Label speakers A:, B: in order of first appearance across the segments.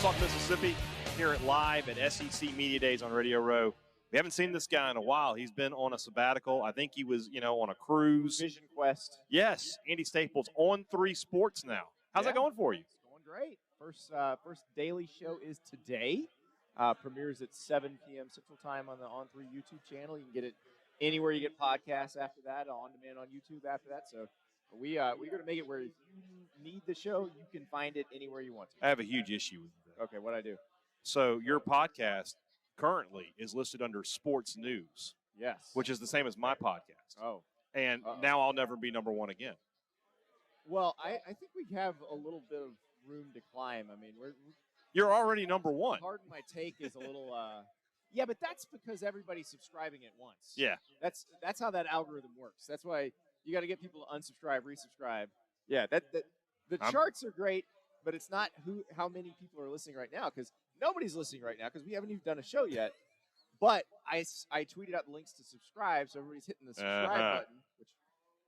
A: Talk Mississippi here at live at SEC Media Days on Radio Row. We haven't seen this guy in a while. He's been on a sabbatical. I think he was, on a cruise.
B: Vision Quest.
A: Yes, Andy Staples on 3 Sports now. How's that going for you?
B: It's going great. First daily show is today. Premieres at 7 p.m. Central Time on the On3 YouTube channel. You can get it anywhere you get podcasts after that, on demand on YouTube after that. So we're going to make it where if you need the show, you can find it anywhere you want to.
A: I have a huge issue with that.
B: Okay, what'd I do?
A: So your podcast currently is listed under Sports News.
B: Yes.
A: Which is the same as my podcast.
B: Oh.
A: And now I'll never be number one again.
B: Well, I think we have a little bit of room to climb. I mean,
A: You're already number one.
B: Pardon my take is a little yeah, but that's because everybody's subscribing at once.
A: Yeah.
B: That's how that algorithm works. That's why you got to get people to unsubscribe, resubscribe. Yeah, the charts are great, but it's not how many people are listening right now, because nobody's listening right now because we haven't even done a show yet. But I tweeted out the links to subscribe, so everybody's hitting the subscribe button, which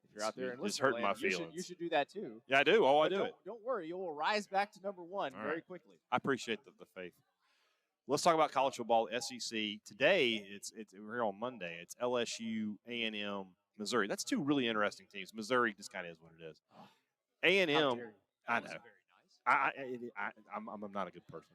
B: if you're out there and
A: it's
B: listening,
A: hurting my feelings.
B: You should do that too.
A: Yeah, I do. I
B: do
A: it.
B: Don't worry, you will rise back to number one very quickly.
A: I appreciate the faith. Let's talk about college football, SEC. Today, we're here on Monday. It's LSU, A&M, Missouri. That's 2 really interesting teams. Missouri just kind of is what it is. A&M, I know. I'm not a good person.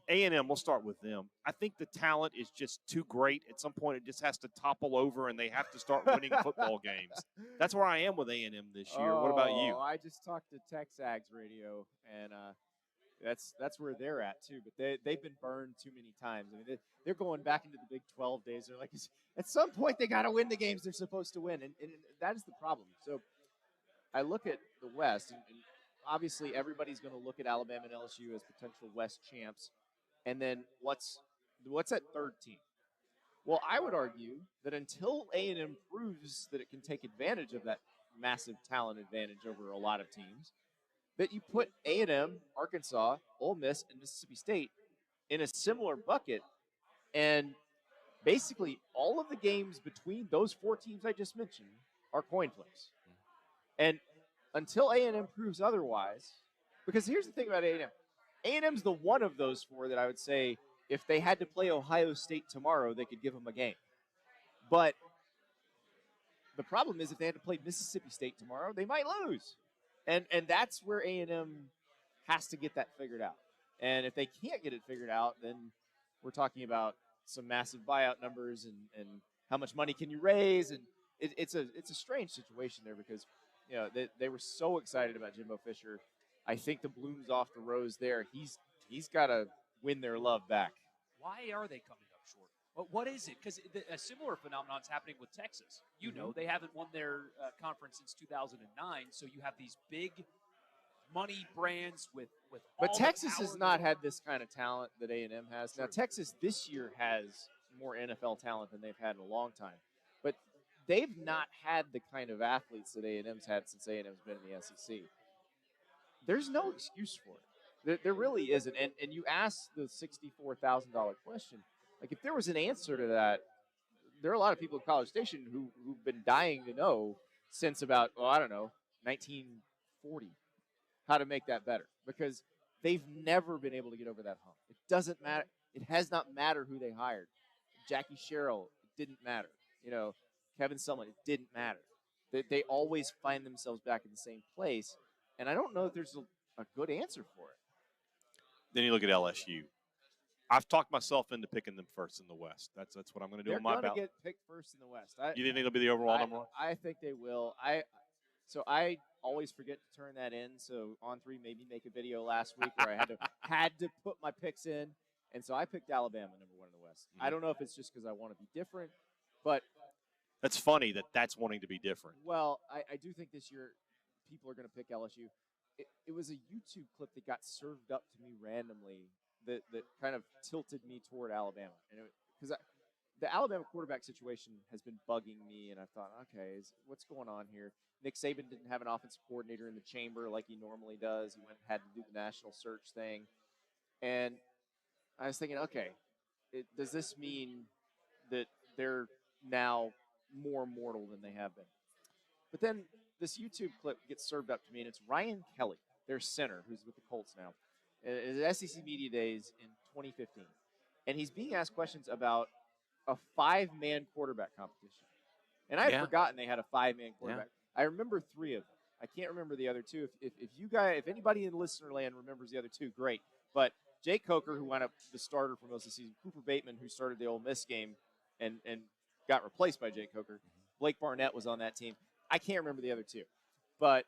A: A&M, we'll start with them. I think the talent is just too great. At some point, it just has to topple over, and they have to start winning football games. That's where I am with A&M this year. What about you?
B: I just talked to Texags Radio, and that's where they're at too. But they've been burned too many times. I mean, they're going back into the Big 12 days. They're like, at some point, they got to win the games they're supposed to win, and that is the problem. So I look at the West, and obviously everybody's going to look at Alabama and LSU as potential West champs. And then what's that third team? Well, I would argue that until A&M proves that it can take advantage of that massive talent advantage over a lot of teams, that you put A&M, Arkansas, Ole Miss, and Mississippi State in a similar bucket, and basically all of the games between those 4 teams I just mentioned are coin flips. And until A&M proves otherwise, because here's the thing about A&M. A&M's the one of those 4 that I would say if they had to play Ohio State tomorrow, they could give them a game. But the problem is if they had to play Mississippi State tomorrow, they might lose. And that's where A&M has to get that figured out. And if they can't get it figured out, then we're talking about some massive buyout numbers and how much money can you raise. And it's a strange situation there because they were so excited about Jimbo Fisher. I think the bloom's off the rose there. He's got to win their love back.
C: Why are they coming up short? What is it? Because a similar phenomenon is happening with Texas. They haven't won their conference since 2009, so you have these big money brands with
B: But
C: all
B: Texas
C: the
B: has not had this kind of talent that A&M has. Now, Texas this year has more NFL talent than they've had in a long time. But they've not had the kind of athletes that A&M's had since A&M's been in the SEC. There's no excuse for it. There really isn't. And you ask the $64,000 question. Like, if there was an answer to that, there are a lot of people at College Station who've been dying to know since about, 1940, how to make that better. Because they've never been able to get over that hump. It doesn't matter. It has not mattered who they hired. Jackie Sherrill, it didn't matter. Kevin Sumlin, it didn't matter. They always find themselves back in the same place. And I don't know if there's a good answer for it.
A: Then you look at LSU. I've talked myself into picking them first in the West. That's what I'm going to do on my ballot.
B: They're going to get picked first in the West.
A: You think they'll be the overall number one?
B: I think they will. So I always forget to turn that in. So On3 made me make a video last week where I had to put my picks in. And so I picked Alabama number 1 in the West. I don't know if it's just because I want to be different, but
A: that's funny that's wanting to be different.
B: Well, I do think this year people are going to pick LSU. It was a YouTube clip that got served up to me randomly that kind of tilted me toward Alabama. And because the Alabama quarterback situation has been bugging me, and I thought, okay, what's going on here? Nick Saban didn't have an offensive coordinator in the chamber like he normally does. He had to do the national search thing. And I was thinking, okay, does this mean that they're now more mortal than they have been? But then this YouTube clip gets served up to me, and it's Ryan Kelly, their center, who's with the Colts now. at SEC Media Days in 2015, and he's being asked questions about a 5-man quarterback competition. And I had forgotten they had a 5-man quarterback. I remember 3 of them. I can't remember the other 2. If anybody in listener land remembers the other 2, great. But Jake Coker, who wound up the starter for most of the season, Cooper Bateman, who started the Ole Miss game and got replaced by Jake Coker, Blake Barnett was on that team. I can't remember the other 2. But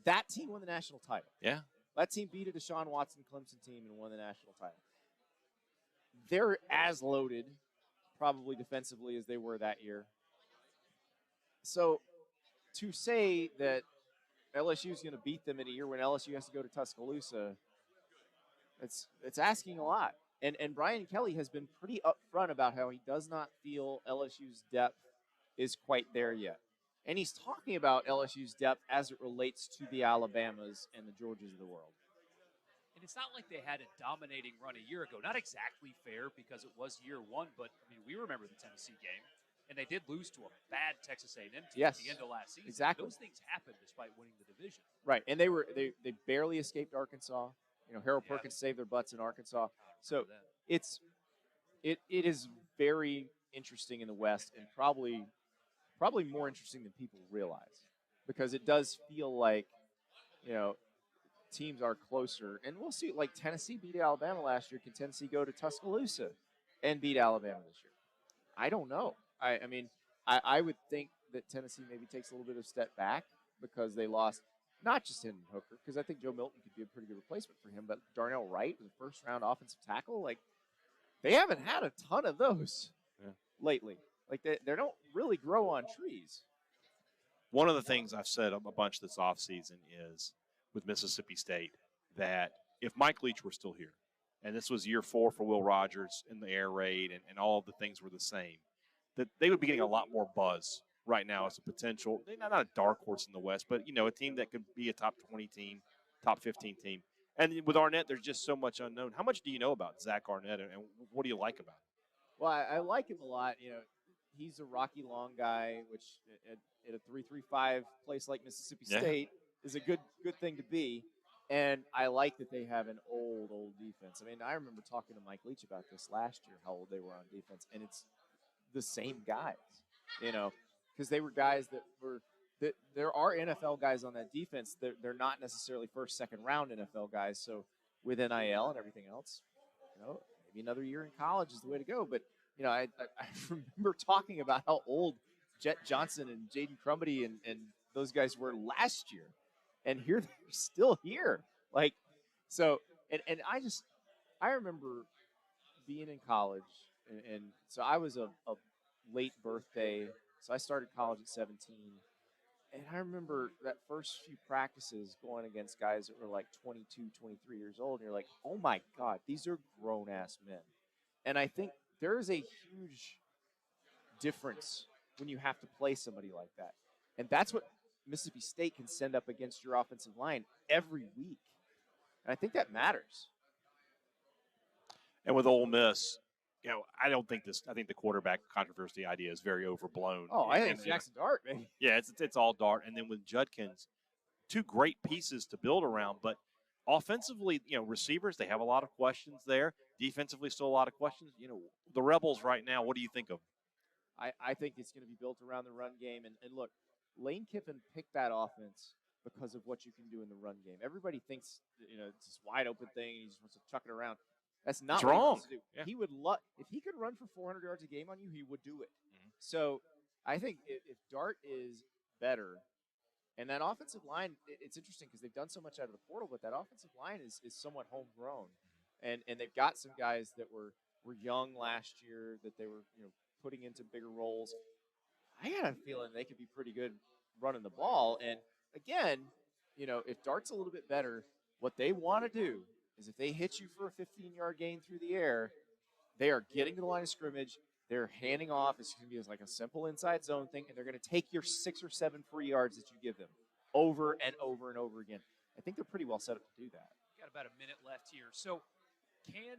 B: that team won the national title.
A: Yeah.
B: That team beat a Deshaun Watson Clemson team and won the national title. They're as loaded, probably defensively, as they were that year. So to say that LSU is going to beat them in a year when LSU has to go to Tuscaloosa, it's asking a lot. And Brian Kelly has been pretty upfront about how he does not feel LSU's depth is quite there yet. And he's talking about LSU's depth as it relates to the Alabamas and the Georgias of the world.
C: And it's not like they had a dominating run a year ago. Not exactly fair because it was year 1, but I mean, we remember the Tennessee game, and they did lose to a bad Texas A&M team at the end of last season.
B: Exactly.
C: Those things happened despite winning the division.
B: Right, and they barely escaped Arkansas. Harold Perkins saved their butts in Arkansas. So it is very interesting in the West, and probably more interesting than people realize, because it does feel like teams are closer. And we'll see. Like Tennessee beat Alabama last year. Can Tennessee go to Tuscaloosa and beat Alabama this year? I don't know. I mean, I would think that Tennessee maybe takes a little bit of a step back because they lost not just Hendon Hooker, because I think Joe Milton could be a pretty good replacement for him, but Darnell Wright, the first-round offensive tackle, like they haven't had a ton of those lately. Like they don't really grow on trees.
A: One of the things I've said a bunch this offseason is with Mississippi State that if Mike Leach were still here, and this was year 4 for Will Rogers in the air raid and all of the things were the same, that they would be getting a lot more buzz right now as a potential, not a dark horse in the West, but, a team that could be a top 20 team, top 15 team. And with Arnett, there's just so much unknown. How much do you know about Zach Arnett, and what do you like about him?
B: Well, I like him a lot. He's a Rocky Long guy, which at a 3-3-5 place like Mississippi State is a good thing to be. And I like that they have an old defense. I mean, I remember talking to Mike Leach about this last year, how old they were on defense, and it's the same guys, because they were guys that there are NFL guys on that defense. They're not necessarily first, second round NFL guys. So with NIL and everything else, maybe another year in college is the way to go. But I remember talking about how old Jet Johnson and Jaden Crumedy and those guys were last year, and here they're still here. Like, so, and I remember being in college, and so I was a late birthday, so I started college at 17, and I remember that first few practices going against guys that were like 22, 23 years old, and you're like, oh my God, these are grown-ass men. And I think there is a huge difference when you have to play somebody like that. And that's what Mississippi State can send up against your offensive line every week. And I think that matters.
A: And with Ole Miss, I think the quarterback controversy idea is very overblown.
B: Oh, I think it's Jackson Dart, man.
A: Yeah, it's all Dart. And then with Judkins, 2 great pieces to build around. But offensively, receivers, they have a lot of questions there. Defensively, still a lot of questions. The Rebels right now, what do you think of?
B: I think it's going to be built around the run game. And look, Lane Kiffin picked that offense because of what you can do in the run game. Everybody thinks, it's this wide open thing. He just wants to chuck it around. That's not what he wants to do. Yeah. He would if he could run for 400 yards a game on you, he would do it. Mm-hmm. So I think if Dart is better, and that offensive line, it's interesting because they've done so much out of the portal, but that offensive line is somewhat homegrown. And they've got some guys that were young last year that they were putting into bigger roles. I got a feeling they could be pretty good running the ball. And again, if Dart's a little bit better, what they want to do is if they hit you for a 15-yard gain through the air, they are getting to the line of scrimmage. They're handing off. It's going to be like a simple inside zone thing, and they're going to take your 6 or 7 free yards that you give them over and over and over again. I think they're pretty well set up to do that.
C: Got about a minute left here. So can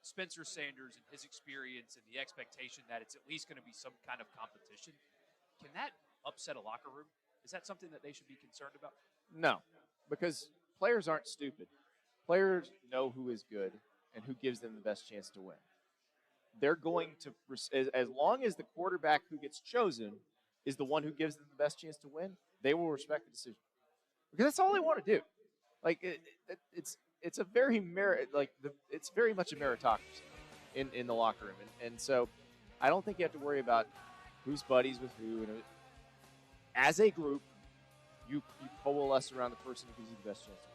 C: Spencer Sanders and his experience and the expectation that it's at least going to be some kind of competition, can that upset a locker room? Is that something that they should be concerned about?
B: No, because players aren't stupid. players know who is good and who gives them the best chance to win. They're going to, as long as the quarterback who gets chosen is the one who gives them the best chance to win, they will respect the decision because that's all they want to do. Like it's a very it's very much a meritocracy in the locker room, and so I don't think you have to worry about who's buddies with who. And as a group, you coalesce around the person who gives you the best chance to win.